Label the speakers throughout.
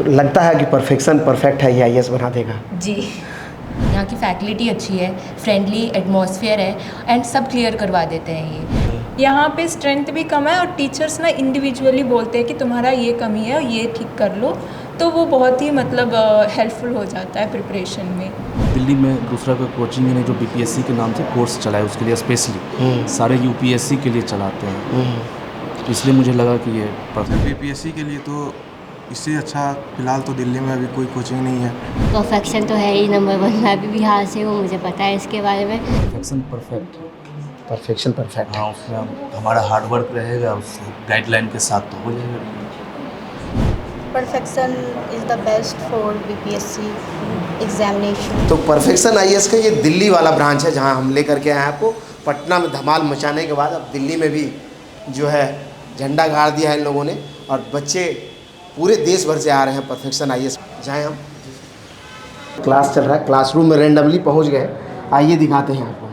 Speaker 1: तो लगता है कि परफेक्शन परफेक्ट है, ये आईएएस बना देगा।
Speaker 2: जी, यहाँ की फैकल्टी अच्छी है, फ्रेंडली एटमॉस्फेयर है एंड सब क्लियर करवा देते हैं ये।
Speaker 3: यहाँ पे स्ट्रेंथ भी कम है और टीचर्स ना इंडिविजुअली बोलते हैं कि तुम्हारा ये कमी है और ये ठीक कर लो, तो वो बहुत ही मतलब हेल्पफुल हो जाता है प्रिपरेशन में।
Speaker 4: दिल्ली में दूसरा कोई कोचिंग ही नहीं जो बीपीएससी के नाम से कोर्स चलाए, उसके लिए स्पेशली सारे यूपीएससी के लिए चलाते हैं, तो इसलिए मुझे लगा कि ये
Speaker 5: बीपीएससी के लिए तो इससे अच्छा फ़िलहाल तो दिल्ली में अभी कोई कोचिंग नहीं है।
Speaker 6: परफेक्शन तो है ही नंबर 1। मैं भी बिहार से हूँ, मुझे पता है इसके बारे में।
Speaker 4: Perfection perfect,
Speaker 1: perfection perfect.
Speaker 4: हाँ, उसमें हमारा हार्डवर्क रहेगा, उस गाइडलाइन के साथ तो हो जाएगा।
Speaker 7: Perfection is the best for BPSC examination.
Speaker 1: तो परफेक्शन आईएएस का ये दिल्ली वाला ब्रांच है जहाँ हम लेकर के आए हैं आपको। पटना में धमाल मचाने के बाद अब दिल्ली में भी जो है झंडा गाड़ दिया है इन लोगों ने, और बच्चे पूरे देश भर से आ रहे हैं परफेक्शन आईएएस। जाएँ हम, क्लास चल रहा है, क्लासरूम में रेंडमली पहुँच गए। आइए दिखाते हैं आपको।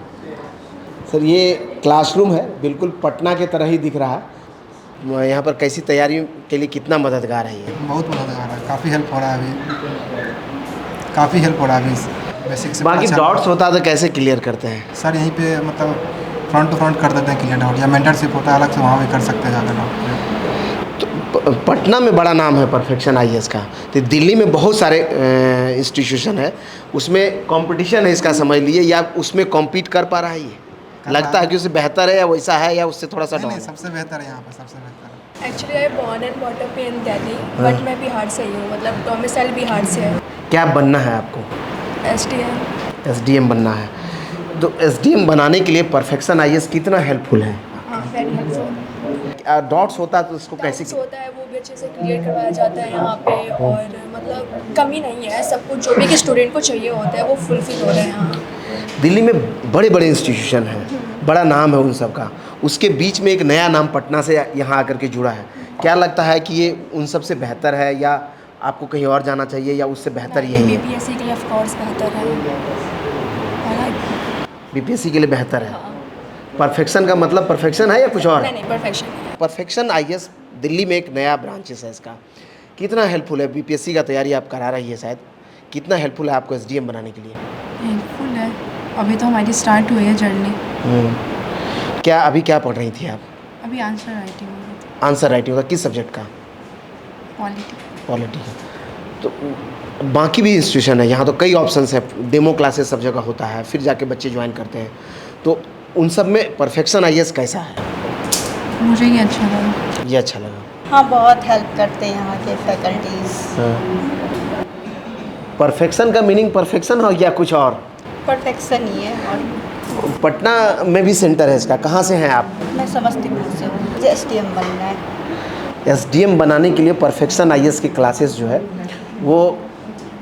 Speaker 1: सर ये क्लासरूम है, बिल्कुल पटना के तरह ही दिख रहा है। यहाँ पर कैसी तैयारी के लिए कितना मददगार है ये?
Speaker 5: बहुत मददगार है, काफ़ी हेल्प हो रहा है अभी, काफ़ी हेल्प हो रहा है अभी बेसिक से।
Speaker 1: बाकी डाउट्स होता तो कैसे क्लियर करते हैं?
Speaker 5: सर यहीं पे मतलब फ्रंट टू फ्रंट कर देते हैं क्लियर डाउट, या मेंटरशिप होता है अलग से, वहाँ भी कर सकते हैं ज़्यादा डाउट।
Speaker 1: तो पटना में बड़ा नाम है परफेक्शन आईएएस का, तो दिल्ली में बहुत सारे इंस्टीट्यूशन है, उसमें कंपटीशन है इसका, समझ लिए, या उसमें कॉम्पीट कर पा रहा है ये? लगता है कि उससे बेहतर है या वैसा है या उससे थोड़ा सा डाउन?
Speaker 5: नहीं, सबसे बेहतर है यहाँ पर, सबसे बेहतर है।
Speaker 3: Actually I born and bought up in Delhi, but मैं बिहार से ही हूँ, मतलब डोमिसाइल बिहार से है।
Speaker 1: क्या बनना है आपको?
Speaker 3: एसडीएम।
Speaker 1: एसडीएम बनना है। तो एसडीएम बनाने के लिए परफेक्शन आईएएस कितना हेल्पफुल है?
Speaker 3: हाँ, वेरी हेल्पफुल।
Speaker 1: डाउट्स होता है तो उसको कैसे?
Speaker 3: होता है वो भी अच्छे से क्लियर करवाया जाता है यहाँ पे, और मतलब कमी नहीं है, सब कुछ जो भी स्टूडेंट को चाहिए होता है वो फुलफिल हो रहा है यहाँ।
Speaker 1: दिल्ली में बड़े बड़े इंस्टीट्यूशन हैं, बड़ा नाम है उन सब का, उसके बीच में एक नया नाम पटना से यहाँ आकर के जुड़ा है। क्या लगता है कि ये उन सब से बेहतर है, या आपको कहीं और जाना चाहिए, या उससे बेहतर ये है?
Speaker 3: बीपीएससी के लिए ऑफ कोर्स बेहतर है।
Speaker 1: बीपीएससी के लिए बेहतर है। परफेक्शन का मतलब परफेक्शन है या कुछ और?
Speaker 3: नहीं, परफेक्शन।
Speaker 1: परफेक्शन आईएएस दिल्ली में एक नया ब्रांचेस है इसका। कितना हेल्पफुल है? बीपीएससी का तैयारी आप करा रही है शायद, कितना हेल्पफुल है आपको एसडीएम बनाने के लिए?
Speaker 3: हेल्पफुल है, अभी तो हमारी स्टार्ट हुई है जर्नी।
Speaker 1: क्या अभी क्या पढ़ रही थी आप?
Speaker 3: अभी आंसर राइटिंग में।
Speaker 1: आंसर राइटिंग का किस सब्जेक्ट का? पॉलिटी का। तो बाकी भी इंस्टीट्यूशन है यहाँ, तो कई ऑप्शंस हैं, डेमो क्लासेस सब जगह होता है, फिर जाके बच्चे ज्वाइन करते हैं, तो उन सब में परफेक्शन आईएएस कैसा है?
Speaker 3: मुझे ये अच्छा लगा।
Speaker 1: ये अच्छा लगा।
Speaker 7: हाँ, बहुत हेल्प करते हैं यहाँ के फैकल्टीज़।
Speaker 1: परफेक्शन का मीनिंग परफेक्शन हो या कुछ और?
Speaker 7: परफेक्शन ही है। और
Speaker 1: पटना में भी सेंटर है इसका, कहाँ से हैं आप?
Speaker 7: मैं समस्तीपुर से हूँ, मुझे एसडीएम बनना है।
Speaker 1: एसडीएम बनाने के लिए परफेक्शन आईएएस की क्लासेस जो है वो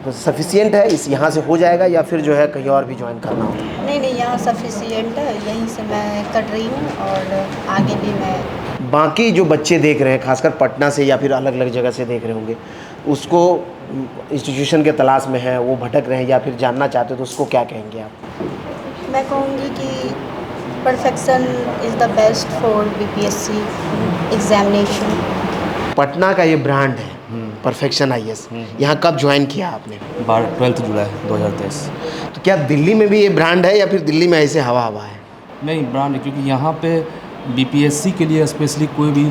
Speaker 1: सफिशिएंट है, इस यहाँ से हो जाएगा, या फिर जो है कहीं और भी ज्वाइन करना होता है?
Speaker 7: नहीं, यहाँ सफिशिएंट है, यहीं से मैं कर रही हूँ, और आगे भी मैं।
Speaker 1: बाकी जो बच्चे देख रहे हैं, खासकर पटना से या फिर अलग अलग जगह से देख रहे होंगे, उसको इंस्टीट्यूशन के तलाश में है, वो भटक रहे हैं या फिर जानना चाहते हो, तो उसको क्या कहेंगे आप?
Speaker 7: मैं कहूँगी कि perfection is the best for BPSC examination.
Speaker 1: Patna का ये ब्रांड है परफेक्शन आईएएस, यहाँ कब ज्वाइन किया आपने?
Speaker 4: 12 जुलाई 2023।
Speaker 1: तो क्या दिल्ली में भी ये ब्रांड है या फिर दिल्ली में ऐसे हवा हवा है?
Speaker 4: नहीं, ब्रांड है, क्योंकि यहाँ पे बीपीएससी के लिए स्पेशली कोई भी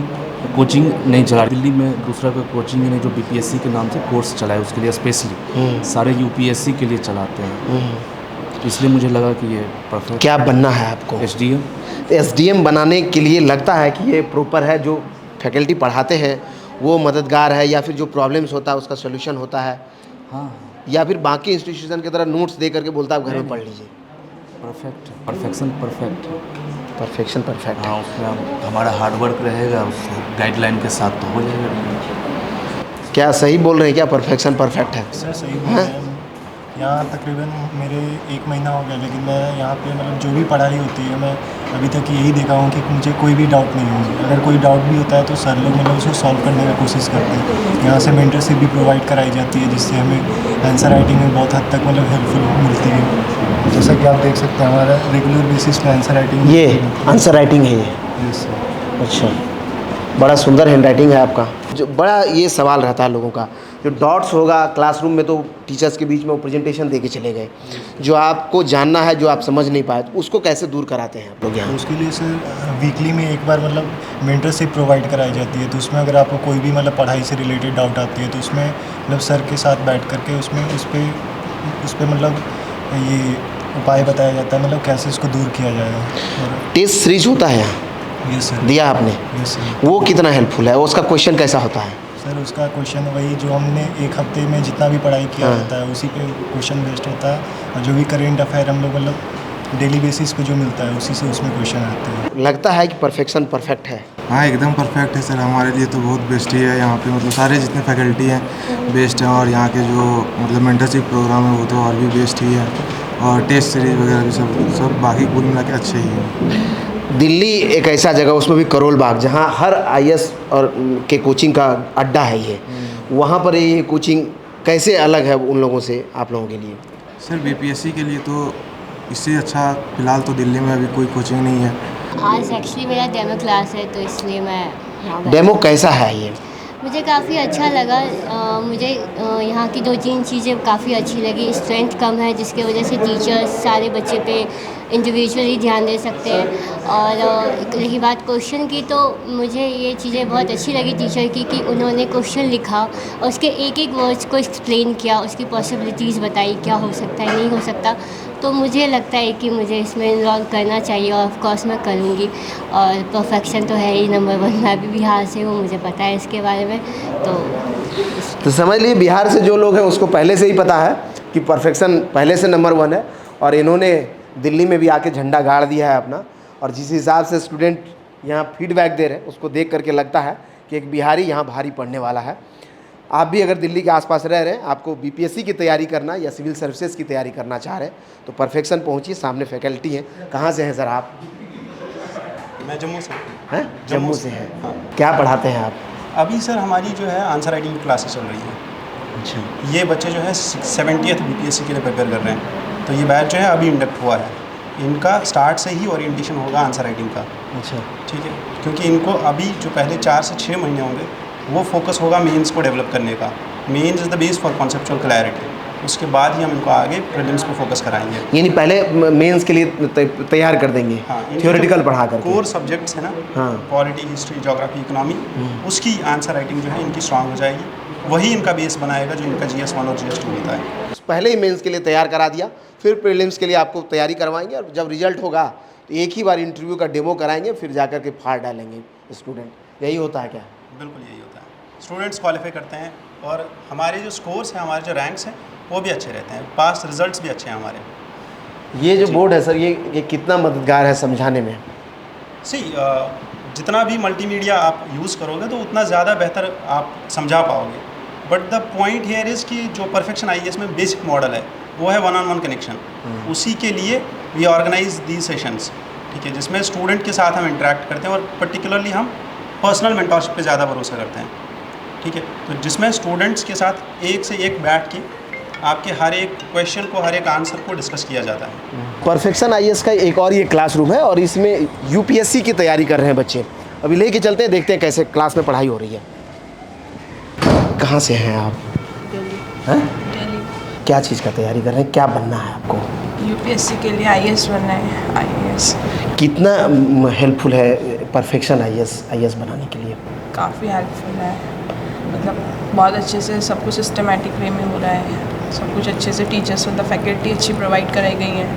Speaker 4: कोचिंग नहीं चला। दिल्ली में दूसरा कोई कोचिंग ही नहीं जो बीपीएससी के नाम से कोर्स चलाए, उसके लिए स्पेशली सारे यूपीएससी के लिए चलाते हैं, तो इसलिए मुझे लगा कि ये परफेक्ट।
Speaker 1: क्या बनना है आपको?
Speaker 4: एसडीएम।
Speaker 1: एसडीएम बनाने के लिए लगता है कि ये प्रॉपर है, जो फैकल्टी पढ़ाते हैं वो मददगार है, या फिर जो प्रॉब्लम्स होता है उसका सोल्यूशन होता है?
Speaker 4: हाँ,
Speaker 1: या फिर बाकी इंस्टीट्यूशन की तरह नोट्स दे करके बोलता है आप घर में पढ़ लीजिए?
Speaker 4: Perfect, perfection perfect.
Speaker 1: Perfection perfect.
Speaker 4: हाँ, उसमें हमारा हार्डवर्क रहेगा, उस गाइडलाइन के साथ तो हो जाएगा।
Speaker 1: क्या सही बोल रहे हैं क्या? परफेक्शन परफेक्ट है?
Speaker 8: सर सही बोल रहे हैं। यहाँ तकरीबन मेरे 1 महीना हो गया, लेकिन मैं यहाँ पे मतलब जो भी पढ़ाई होती है, मैं अभी तक यही देखा हूँ कि मुझे कोई भी डाउट नहीं होगी। अगर कोई डाउट भी होता है तो सर लोग मतलब उसको सॉल्व करने की कोशिश करते हैं। यहाँ से मेंटरशिप भी प्रोवाइड कराई जाती है, जिससे हमें आंसर राइटिंग में बहुत हद तक मतलब हेल्पफुल मिलती है। जैसा कि आप देख सकते हैं, हमारा रेगुलर बेसिस पे आंसर राइटिंग।
Speaker 1: ये आंसर राइटिंग है ये?
Speaker 8: Yes sir.
Speaker 1: अच्छा, बड़ा सुंदर हैंड राइटिंग है आपका। जो बड़ा ये सवाल रहता है लोगों का, जो डॉट्स होगा क्लासरूम में तो टीचर्स के बीच में वो प्रेजेंटेशन दे के चले गए, जो आपको जानना है जो आप समझ नहीं पाए, तो उसको कैसे दूर कराते हैं आप लोग यहाँ?
Speaker 8: उसके लिए सर वीकली में एक बार मतलब मेंटरशिप प्रोवाइड कराई जाती है। तो उसमें अगर आपको कोई भी मतलब पढ़ाई से रिलेटेड डाउट आती है तो उसमें मतलब सर के साथ बैठ करके उस पे मतलब ये उपाय बताया जाता है, मतलब कैसे इसको दूर किया जाएगा। और
Speaker 1: टेस्ट सीरीज होता है यहाँ,
Speaker 8: ये सर
Speaker 1: दिया आपने,
Speaker 8: ये सर
Speaker 1: वो कितना हेल्पफुल है? उसका क्वेश्चन कैसा होता है?
Speaker 8: सर उसका क्वेश्चन वही जो हमने एक हफ्ते में जितना भी पढ़ाई किया
Speaker 1: हाँ।
Speaker 8: जाता है उसी पे क्वेश्चन बेस्ड होता है। और जो भी करेंट अफेयर हम लोग मतलब डेली बेसिस पे जो मिलता है उसी से उसमें क्वेश्चन आते हैं।
Speaker 1: लगता है कि परफेक्शन परफेक्ट है।
Speaker 5: हाँ एकदम परफेक्ट है सर, हमारे लिए तो बहुत बेस्ट ही है। यहाँ पे मतलब सारे जितने फैकल्टी हैं बेस्ट हैं, और यहाँ के जो मतलब मेंटरशिप प्रोग्राम है वो तो और भी बेस्ट ही है, और टेस्ट सीरीज वगैरह भी सब बाकी कुल मिला के अच्छे ही हैं।
Speaker 1: दिल्ली एक ऐसा जगह, उसमें भी करोल बाग, जहाँ हर आईएएस और के कोचिंग का अड्डा है ये, वहाँ पर ये कोचिंग कैसे अलग है उन लोगों से, आप लोगों के लिए?
Speaker 5: सर बीपीएससी के लिए तो इससे अच्छा फ़िलहाल तो दिल्ली में अभी कोई कोचिंग नहीं है।
Speaker 6: आज एक्चुअली मेरा डेमो क्लास है तो इसलिए मैं यहाँ बैठी।
Speaker 1: डेमो कैसा है ये?
Speaker 6: मुझे काफ़ी अच्छा लगा। मुझे यहाँ की 2-3 चीज़ें काफ़ी अच्छी लगी। स्ट्रेंथ कम है जिसकी वजह से टीचर्स सारे बच्चे पे इंडिविजुअली ध्यान दे सकते हैं। और रही बात क्वेश्चन की, तो मुझे ये चीज़ें बहुत अच्छी लगी टीचर की कि उन्होंने क्वेश्चन लिखा और उसके एक एक वर्ड्स को एक्सप्लेन किया, उसकी पॉसिबिलिटीज़ बताई, क्या हो सकता है नहीं हो सकता। तो मुझे लगता है कि मुझे इसमें इन्वॉल्व करना चाहिए और ऑफ कोर्स मैं करूँगी। और परफेक्शन तो है ही नंबर 1, मैं भी बिहार से हूँ, मुझे पता है इसके बारे में।
Speaker 1: तो समझ लिए बिहार से जो लोग हैं उसको पहले से ही पता है कि परफेक्शन पहले से नंबर 1 है, और इन्होंने दिल्ली में भी आके झंडा गाड़ दिया है अपना। और जिस हिसाब से स्टूडेंट यहाँ फीडबैक दे रहे हैं उसको देख करके लगता है कि एक बिहारी यहाँ भारी पढ़ने वाला है। आप भी अगर दिल्ली के आसपास रह रहे हैं, आपको बीपीएससी की तैयारी करना या सिविल सर्विसेज की तैयारी करना चाह रहे हैं, तो परफेक्शन पहुँचिए, सामने फैकल्टी हैं। कहाँ से हैं सर आप?
Speaker 9: मैं जम्मू से
Speaker 1: हैं? जम्मू से हैं। क्या पढ़ाते हैं आप?
Speaker 9: अभी सर हमारी जो है आंसर राइटिंग क्लासेस चल रही है।
Speaker 1: अच्छा,
Speaker 9: ये बच्चे जो है 70th बीपीएससी के लिए प्रिपेयर कर रहे हैं। तो ये बैच जो है अभी इंडक्ट हुआ है, इनका स्टार्ट से ही ओरिएंटेशन होगा आंसर राइटिंग का।
Speaker 1: अच्छा,
Speaker 9: ठीक है, क्योंकि इनको अभी जो पहले 4 से 6 महीने होंगे वो फोकस होगा मेंस को डेवलप करने का। Mains is the base for conceptual clarity. उसके बाद ही हम इनको आगे प्रीलिम्स पे फोकस कराएंगे।
Speaker 1: यानी पहले मेंस के लिए तैयार कर देंगे,
Speaker 9: हाँ,
Speaker 1: थियोरेटिकल पढ़ा कर।
Speaker 9: कोर सब्जेक्ट्स है ना,
Speaker 1: हाँ।
Speaker 9: पॉलिटी, हिस्ट्री, ज्योग्राफी, इकोनॉमी, उसकी आंसर राइटिंग जो है इनकी स्ट्रांग हो जाएगी। वही इनका बेस बनाएगा जो इनका GS1 और GS2 होता है।
Speaker 1: पहले ही मेंस के लिए तैयार करा दिया, फिर प्रीलिम्स के लिए आपको तैयारी करवाएंगे, और जब रिजल्ट होगा तो एक ही बार इंटरव्यू का डेमो कराएंगे, फिर जाकर के फाड़ डालेंगे स्टूडेंट। यही होता है क्या?
Speaker 9: बिल्कुल यही होता है। स्टूडेंट्स क्वालिफाई करते हैं और हमारे जो स्कोर्स हैं, हमारे जो रैंक्स हैं वो भी अच्छे रहते हैं, पास रिजल्ट्स भी अच्छे हैं हमारे।
Speaker 1: ये जो बोर्ड है सर, ये कितना मददगार है समझाने में?
Speaker 9: जितना भी मल्टीमीडिया आप यूज़ करोगे तो उतना ज़्यादा बेहतर आप समझा पाओगे। But the point here is कि जो परफेक्शन आईएएस में बेसिक मॉडल है वो है 1-on-1 कनेक्शन। उसी के लिए वी ऑर्गेनाइज दी सेशंस, ठीक है, जिसमें स्टूडेंट के साथ हम इंटरेक्ट करते हैं और पर्टिकुलरली हम पर्सनल मेंटरशिप पे ज़्यादा भरोसा करते हैं। ठीक है, तो जिसमें स्टूडेंट्स के साथ एक से एक बैठ के आपके हर एक क्वेश्चन को, हर एक आंसर को डिस्कस किया जाता है।
Speaker 1: परफेक्शन आईएएस का एक और ये क्लासरूम है, और इसमें यूपीएससी की तैयारी कर रहे हैं बच्चे। अभी लेके चलते हैं, देखते हैं कैसे क्लास में पढ़ाई हो रही है। कहाँ से हैं आप? हैं? क्या चीज़ का तैयारी कर रहे हैं? क्या बनना है आपको?
Speaker 3: यूपीएससी के लिए आईएएस बनना है। आईएएस
Speaker 1: कितना हेल्पफुल है परफेक्शन आईएएस बनाने के लिए?
Speaker 3: काफ़ी हेल्पफुल है, मतलब बहुत अच्छे से सब कुछ सिस्टमेटिक वे में हो रहा है। सब कुछ अच्छे से टीचर्स मतलब फैकल्टी अच्छी प्रोवाइड कराई गई हैं,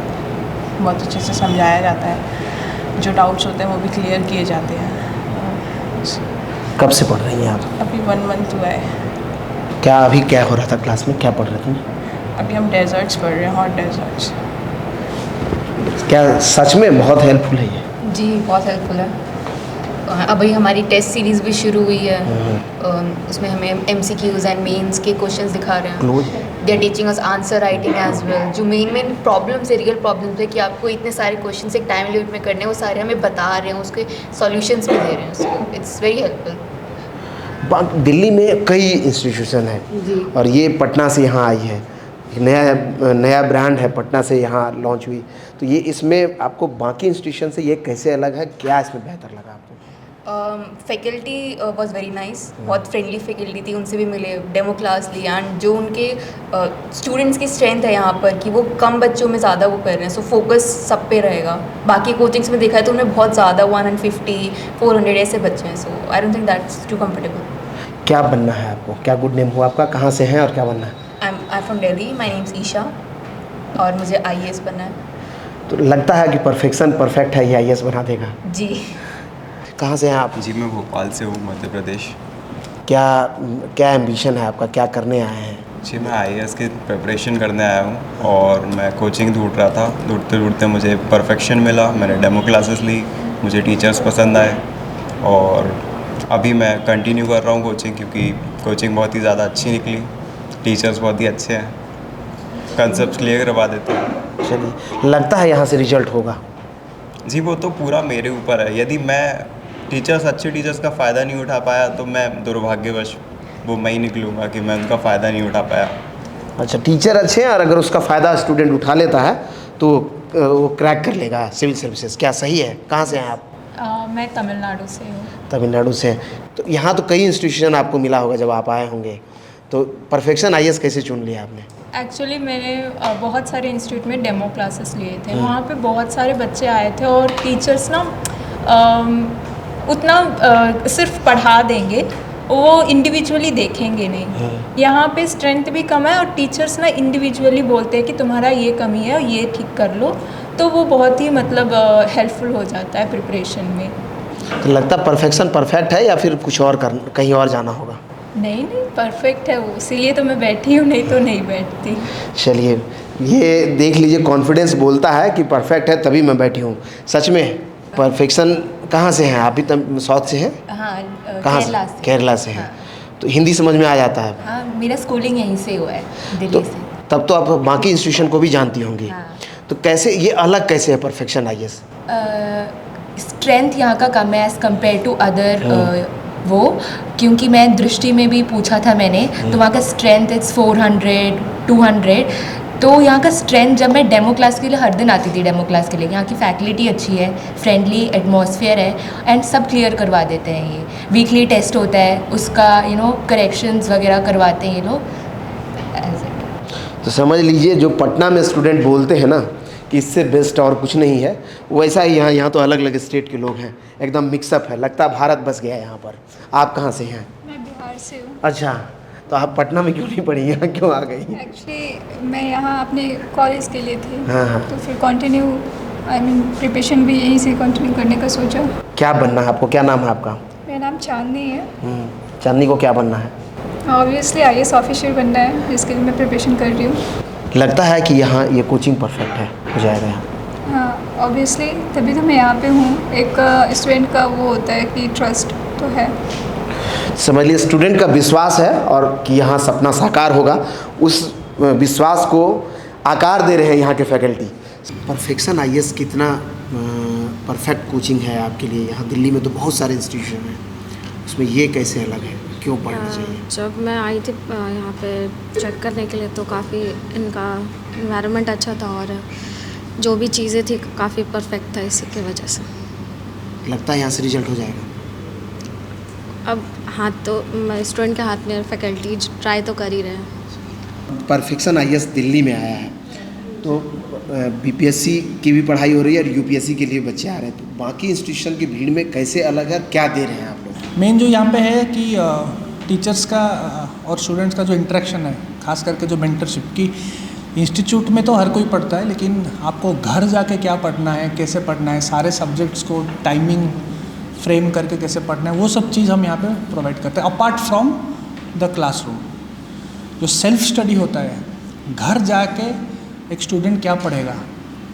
Speaker 3: बहुत अच्छे से समझाया जाता है, जो डाउट्स होते हैं वो भी क्लियर किए जाते हैं।
Speaker 1: कब से पढ़ रही हैं आप?
Speaker 3: अभी 1 मंथ हुआ है।
Speaker 1: अभी क्या हो रहा था क्लास में, क्या पढ़ रहे थे?
Speaker 3: अभी हम डेजर्ट्स पढ़ रहे हैं, हॉट डेजर्ट्स।
Speaker 1: क्या सच में बहुत हेल्पफुल है ये?
Speaker 2: जी बहुत हेल्पफुल है। अभी हमारी टेस्ट सीरीज़ भी शुरू हुई है, उसमें हमें MCQs एंड मेंस के क्वेश्चंस दिखा रहे हैं। They are teaching us answer writing as well. जो मेन प्रॉब्लम्स है, रियल प्रॉब्लम्स है कि आपको इतने सारे क्वेश्चंस एक टाइम लिमिट में करने हैं, वो सारे हमें बता रहे हैं, उसके सॉल्यूशंस भी दे रहे हैं। So it's very helpful.
Speaker 1: Delhi में कई इंस्टीट्यूशन है, और ये पटना से यहाँ आई है, नया ब्रांड है, पटना से यहाँ लॉन्च हुई। तो ये इसमें आपको बाकी इंस्टीट्यूशन से ये कैसे अलग है, क्या इसमें बेहतर लगा आपको?
Speaker 2: फैकल्टी वॉज वेरी नाइस, बहुत फ्रेंडली फैकल्टी थी, उनसे भी मिले, डेमो क्लास ली, एंड जो उनके स्टूडेंट्स की स्ट्रेंथ है यहाँ पर कि वो कम बच्चों में ज़्यादा वो कर रहे हैं, सो फोकस सब पे रहेगा। बाकी कोचिंग्स में देखा है तो उनमें बहुत ज़्यादा 150, 400 ऐसे बच्चे हैं, so I don't think that's too comfortable.
Speaker 1: क्या बनना है आपको, क्या गुड नेम हुआ आपका, कहाँ से हैं और क्या बनना है?
Speaker 2: I from Delhi, my name's Isha, और मुझे IAS बनना है।
Speaker 1: तो लगता है कि परफेक्शन परफेक्ट है, ये IAS बना देगा।
Speaker 2: जी।
Speaker 1: कहाँ से हैं आप?
Speaker 10: जी मैं भोपाल से हूँ, मध्य प्रदेश।
Speaker 1: क्या क्या एम्बिशन है आपका, क्या करने आए हैं?
Speaker 10: जी मैं IAS की प्रिपरेशन करने आया हूँ और मैं कोचिंग ढूंढ रहा था, ढूंढते ढूंढते मुझे परफेक्शन मिला, मैंने डेमो क्लासेस ली, मुझे टीचर्स पसंद आए और अभी मैं कंटिन्यू कर रहा हूँ कोचिंग, क्योंकि कोचिंग बहुत ही ज़्यादा अच्छी निकली, टीचर्स बहुत ही अच्छे हैं, कंसेप्ट क्लियर करवा देते हैं।
Speaker 1: चलिए, लगता है यहाँ से रिजल्ट होगा?
Speaker 10: जी वो तो पूरा मेरे ऊपर है, यदि मैं अच्छे टीचर्स का फ़ायदा नहीं उठा पाया तो मैं दुर्भाग्यवश वो मैं ही निकलूँगा कि मैं उनका फ़ायदा नहीं उठा पाया।
Speaker 1: अच्छा, टीचर अच्छे हैं और अगर उसका फ़ायदा स्टूडेंट उठा लेता है तो वो क्रैक कर लेगा सिविल सर्विसेज, क्या सही है? कहाँ से हैं आप?
Speaker 11: मैं तमिलनाडु से हूँ।
Speaker 1: तमिलनाडु से। तो यहाँ तो कई इंस्टीट्यूशन आपको मिला होगा जब आप आए होंगे, तो परफेक्शन IAS कैसे चुन लिया आपने?
Speaker 11: एक्चुअली मैंने बहुत सारे इंस्टीट्यूट में डेमो क्लासेस लिए थे, वहाँ पे बहुत सारे बच्चे आए थे और टीचर्स ना उतना सिर्फ पढ़ा देंगे, वो इंडिविजुअली देखेंगे नहीं। यहाँ पे स्ट्रेंथ भी कम है और टीचर्स ना इंडिविजुअली बोलते हैं कि तुम्हारा ये कमी है और ये ठीक कर लो, तो वो बहुत ही मतलब हेल्पफुल हो जाता है प्रिपरेशन में।
Speaker 1: तो लगता है परफेक्शन परफेक्ट है या फिर कुछ और कहीं और जाना होगा?
Speaker 11: नहीं परफेक्ट है वो, इसीलिए तो मैं बैठी हूँ, नहीं तो नहीं बैठती।
Speaker 1: चलिए, ये देख लीजिए, कॉन्फिडेंस बोलता है कि परफेक्ट है तभी मैं बैठी हूँ। सच में परफेक्शन कहाँ से हैं आप? भी साउथ से हैं?
Speaker 2: हाँ,
Speaker 1: कहाँ से? केरला से हैं। तो हिंदी समझ में आ जाता है?
Speaker 2: हाँ, मेरा स्कूलिंग यहीं से हुआ है, दिल्ली से।
Speaker 1: तब तो आप बाकी इंस्टीट्यूशन को भी जानती होंगी। तो कैसे ये अलग कैसे है परफेक्शन IAS?
Speaker 2: स्ट्रेंथ यहाँ का कम है एज़ कम्पेयर टू अदर वो, क्योंकि मैं दृष्टि में भी पूछा था मैंने, तो वहाँ का स्ट्रेंथ इट्स 400, 200। तो यहाँ का स्ट्रेंथ, जब मैं डेमो क्लास के लिए हर दिन आती थी डेमो क्लास के लिए, यहाँ की फैकल्टी अच्छी है, फ्रेंडली एटमॉस्फेयर है एंड सब क्लियर करवा देते हैं। ये वीकली टेस्ट होता है, उसका करेक्शंस वगैरह करवाते हैं ये लोग।
Speaker 1: तो समझ लीजिए, जो पटना में स्टूडेंट बोलते हैं ना कि इससे बेस्ट और कुछ नहीं है, वैसा ही यहाँ तो अलग अलग स्टेट के लोग हैं, एकदम मिक्सअप है, लगता है भारत बस गया है यहाँ पर। आप कहाँ से हैं?
Speaker 11: मैं बिहार से हूँ।
Speaker 1: अच्छा, तो आप पटना में क्यों नहीं पढ़ी, यहाँ क्यों आ गई?
Speaker 11: एक्चुअली मैं यहाँ अपने कॉलेज के लिए थी।
Speaker 1: हाँ।
Speaker 11: तो फिर कंटिन्यू प्रिपरेशन भी यहीं से कंटिन्यू करने का सोचा।
Speaker 1: क्या बनना है आपको, क्या नाम है आपका?
Speaker 11: मेरा नाम चांदनी है।
Speaker 1: चांदनी को क्या बनना है?
Speaker 11: ऑब्वियसली IAS ऑफिसर बनना है, जिसके लिए मैं प्रिपरेशन कर रही हूँ।
Speaker 1: लगता है कि यहाँ ये कोचिंग परफेक्ट है, हो जाएगा यहाँ?
Speaker 11: हाँ, ऑब्वियसली तभी तो मैं यहाँ पे हूँ। एक स्टूडेंट का वो होता है कि ट्रस्ट तो है।
Speaker 1: समझ लीजिए, स्टूडेंट का विश्वास है और कि यहाँ सपना साकार होगा, उस विश्वास को आकार दे रहे हैं यहाँ के फैकल्टी। परफेक्शन IAS कितना परफेक्ट कोचिंग है आपके लिए? यहाँ दिल्ली में तो बहुत सारे इंस्टीट्यूशन हैं, उसमें ये कैसे अलग है, क्यों पढ़ना चाहिए?
Speaker 12: जब मैं आई थी यहाँ पे चेक करने के लिए तो काफ़ी इनका एनवायरनमेंट अच्छा था और जो भी चीज़ें थी काफ़ी परफेक्ट था, इसी की वजह से।
Speaker 1: लगता है यहाँ से रिजल्ट हो जाएगा?
Speaker 12: अब हाथ तो स्टूडेंट के हाथ में, फैकल्टी ट्राई तो कर ही रहे हैं।
Speaker 1: परफेक्शन IAS दिल्ली में आया है, तो BPSC की भी पढ़ाई हो रही है और UPSC के लिए बच्चे आ रहे हैं, तो बाकी इंस्टीट्यूशन की भीड़ में कैसे अलग है, क्या दे रहे हैं आप लोग?
Speaker 13: मेन जो यहाँ पे है कि टीचर्स का और स्टूडेंट्स का जो इंटरेक्शन है, खास करके जो मेंटरशिप की, इंस्टीट्यूट में तो हर कोई पढ़ता है, लेकिन आपको घर जाके क्या पढ़ना है, कैसे पढ़ना है, सारे सब्जेक्ट्स को टाइमिंग फ्रेम करके कैसे पढ़ना है, वो सब चीज़ हम यहाँ पे प्रोवाइड करते हैं। अपार्ट फ्रॉम द क्लासरूम, जो सेल्फ स्टडी होता है, घर जाके एक स्टूडेंट क्या पढ़ेगा,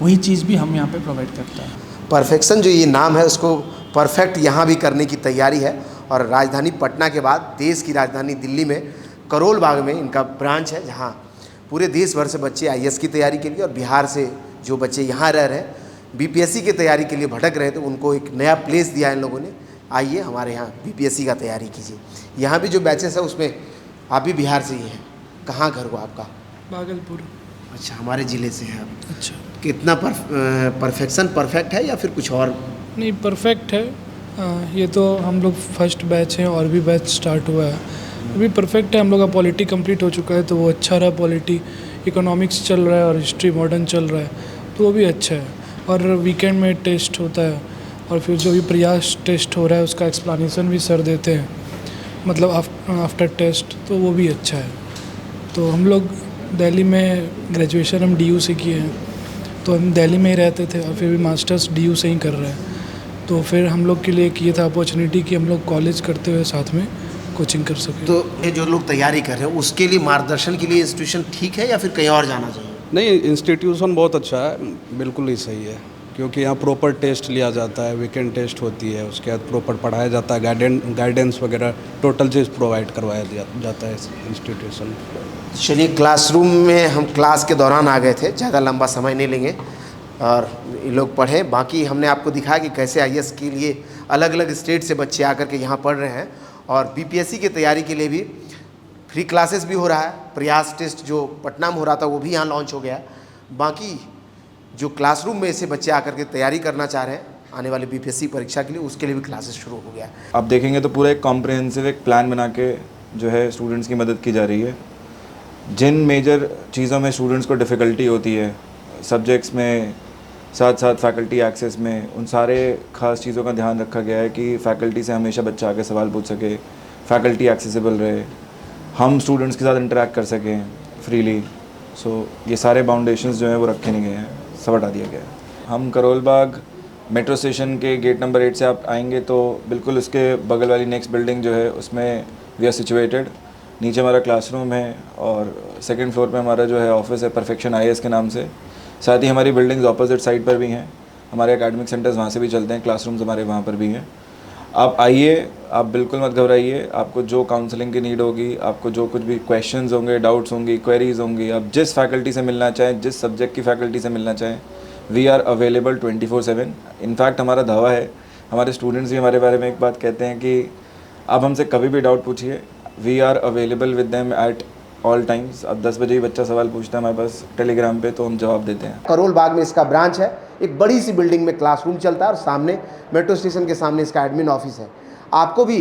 Speaker 13: वही चीज़ भी हम यहाँ पे प्रोवाइड करते हैं।
Speaker 1: परफेक्शन जो ये नाम है, उसको परफेक्ट यहाँ भी करने की तैयारी है, और राजधानी पटना के बाद देश की राजधानी दिल्ली में करोल बाग में इनका ब्रांच है, जहाँ पूरे देश भर से बच्चे IAS की तैयारी के लिए, और बिहार से जो बच्चे यहाँ रह रहे हैं BPSC की तैयारी के लिए भटक रहे थे, उनको एक नया प्लेस दिया है इन लोगों ने, आइए हमारे यहाँ BPSC का तैयारी कीजिए। यहाँ भी जो बैचेस है उसमें आप भी बिहार से ही हैं। कहाँ घर को आपका?
Speaker 13: भागलपुर।
Speaker 1: अच्छा, हमारे ज़िले से हैं आप।
Speaker 13: अच्छा,
Speaker 1: कितना परफेक्शन परफेक्ट है या फिर कुछ और?
Speaker 13: नहीं, परफेक्ट है,
Speaker 14: ये तो हम लोग फर्स्ट बैच हैं और भी बैच स्टार्ट हुआ है। अभी परफेक्ट है, हम लोग का पॉलिटी कंप्लीट हो चुका है तो वो अच्छा रहा। पॉलिटी इकोनॉमिक्स चल रहा है और हिस्ट्री मॉडर्न चल रहा है तो वो भी अच्छा है। और वीकेंड में टेस्ट होता है और फिर जो भी प्रयास टेस्ट हो रहा है उसका एक्सप्लेनेशन भी सर देते हैं, मतलब आफ्टर टेस्ट, तो वो भी अच्छा है। तो हम लोग दिल्ली में ग्रेजुएशन हम DU से किए हैं, तो हम दिल्ली में ही रहते थे और फिर भी मास्टर्स DU से ही कर रहे हैं। तो फिर हम लोग के लिए ये था अपॉर्चुनिटी कि हम लोग कॉलेज करते हुए साथ में कोचिंग कर सकें।
Speaker 1: तो ये जो लोग तैयारी कर रहे हैं उसके लिए मार्गदर्शन के लिए इंस्टीट्यूशन ठीक है या फिर कहीं और जाना चाहिए?
Speaker 15: नहीं, इंस्टीट्यूशन बहुत अच्छा है, बिल्कुल ही सही है, क्योंकि यहाँ प्रॉपर टेस्ट लिया जाता है, वीकेंड टेस्ट होती है, उसके बाद प्रॉपर पढ़ाया जाता है, गाइडेंस वगैरह टोटल चीज़ प्रोवाइड करवाया जाता है इस इंस्टीट्यूशन।
Speaker 1: चलिए, क्लासरूम में हम क्लास के दौरान आ गए थे, ज़्यादा लंबा समय नहीं लेंगे और ये लोग पढ़े। बाकी हमने आपको दिखाया कि कैसे IAS के लिए अलग अलग स्टेट से बच्चे आकर के यहाँ पढ़ रहे हैं और BPSC की तैयारी के लिए भी फ्री क्लासेस भी हो रहा है। प्रयास टेस्ट जो पटना में हो रहा था वो भी यहाँ लॉन्च हो गया। बाकी जो क्लासरूम में ऐसे बच्चे आकर के तैयारी करना चाह रहे हैं आने वाले BPSC परीक्षा के लिए, उसके लिए भी क्लासेस शुरू हो गया है।
Speaker 10: आप देखेंगे तो पूरा एक कॉम्प्रिहेंसिव एक प्लान बना के जो है स्टूडेंट्स की मदद की जा रही है। जिन मेजर चीज़ों में स्टूडेंट्स को डिफ़िकल्टी होती है, सब्जेक्ट्स में, साथ साथ फैकल्टी एक्सेस में, उन सारे ख़ास चीज़ों का ध्यान रखा गया है कि फ़ैकल्टी से हमेशा बच्चा आके सवाल पूछ सके, फैकल्टी एक्सेसिबल रहे, हम स्टूडेंट्स के साथ इंटरेक्ट कर सकें फ्रीली। सो ये सारे बाउंडेशंस जो हैं वो रखे नहीं गए हैं, सब हटा दिया गया है। हम करोल बाग मेट्रो स्टेशन के गेट नंबर 8 से आप आएंगे तो बिल्कुल उसके बगल वाली नेक्स्ट बिल्डिंग जो है उसमें वी आर सिचुएटेड। नीचे हमारा क्लासरूम है और सेकंड फ्लोर पे हमारा जो है ऑफिस है परफेक्शन IAS के नाम से। साथ ही हमारी बिल्डिंग्स ऑपोजिट साइड पर भी हैं, हमारे एकेडमिक सेंटर्स वहाँ से भी चलते हैं, क्लासरूम्स हमारे वहाँ पर भी हैं। आप आइए, आप बिल्कुल मत घबराइए। आपको जो काउंसलिंग की नीड होगी, आपको जो कुछ भी क्वेश्चंस होंगे, डाउट्स होंगी, क्वेरीज होंगी, आप जिस फैकल्टी से मिलना चाहें, जिस सब्जेक्ट की फैकल्टी से मिलना चाहें, वी आर अवेलेबल 24/7। इनफैक्ट हमारा दावा है, हमारे स्टूडेंट्स भी हमारे बारे में एक बात कहते हैं कि आप हमसे कभी भी डाउट पूछिए, we are available with them at all times. अब 10 बजे ही बच्चा सवाल पूछता है हमारे पास टेलीग्राम पे, तो हम जवाब देते हैं।
Speaker 1: करोल बाग में इसका ब्रांच है, एक बड़ी सी बिल्डिंग में क्लासरूम चलता है और सामने मेट्रो स्टेशन के सामने इसका एडमिन ऑफिस है। आपको भी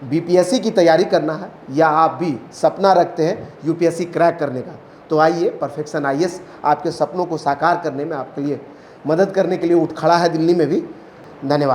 Speaker 1: BPSC की तैयारी करना है या आप भी सपना रखते हैं UPSC क्रैक करने का, तो आइए, परफेक्शन IAS आपके सपनों को साकार करने में आपके लिए मदद करने के लिए उठ खड़ा है दिल्ली में भी। धन्यवाद।